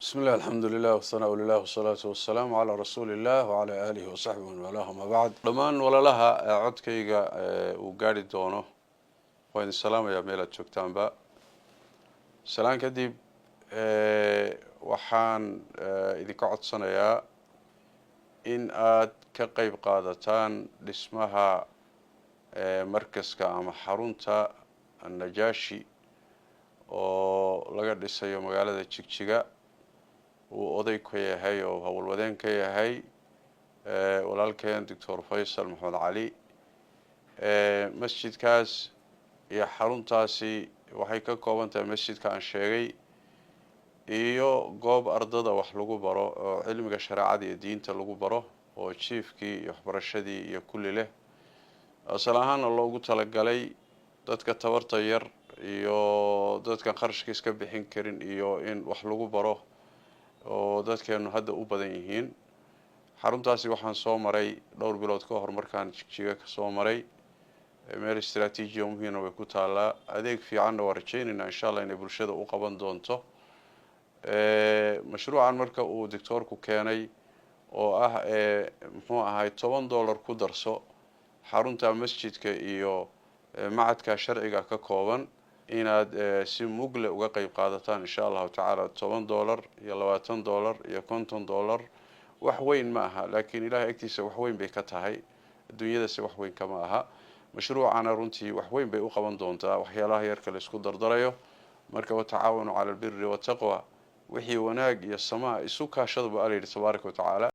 بسم الله الحمد لله والثناء لله والصلاة والسلام على رسول الله وعلى آله وصحبه ومن والاه ما بعد دمان ولا لها codkayga uu gaari doono waan salaamaya meel aad joogtaanba salaan kadib waxaan idinka codsanayaa in aad ka qayb qaadataan dhismaha markaska ama xarunta Najashi oo laga dhisayo magaalada Jigjiga oday ku yahay oo hawlwadeen ka yahay walaalkeen Dr. Faisal Maxamed Cali masjidkaas iyo xaruntaasi waxay ka kooban tahay masjidka aan sheegay iyo goob ardada wax lagu baro oo cilmiga shariicada iyo diinta lagu baro oo chiefkii iyo waxbarashadii iyo kulli leh asalahan loogu talagalay dadka tabarta yar iyo dadka qarashka iska bixin karin iyo in wax lagu baro oo dadkeenu hadda u badan yihiin xaruntaasi waxaan soo maray dhowr bilood ka hor markaan Jigjiga ka soo maray meel istiraatiiji muhiim ah way ku taalaa adeeg fiican oo rajaynayna insha Allah inay bulshada u qaban doonto mashruucan marka uu doctorku keenay oo ah muxuu ahay $10 ku darso xarunta masjidka iyo macadka sharciga ka kooban inaad si mugle uga qayb qaadataan insha Allah ta'ala $10 iyo $20 iyo $50 wax weyn ma aha laakiin Ilaahay agtiisa wax weyn bay ka tahay adduunyada si wax weyn kama aha mashruucana runtii wax weyn bay u qaban doontaa waxyaalaha yar kale isku dardarayo marka wa tacaawunu 'ala al-birri wa taqwa wixii wanaag iyo samaa isu kaashadaba Alle tabaaraka wa ta'ala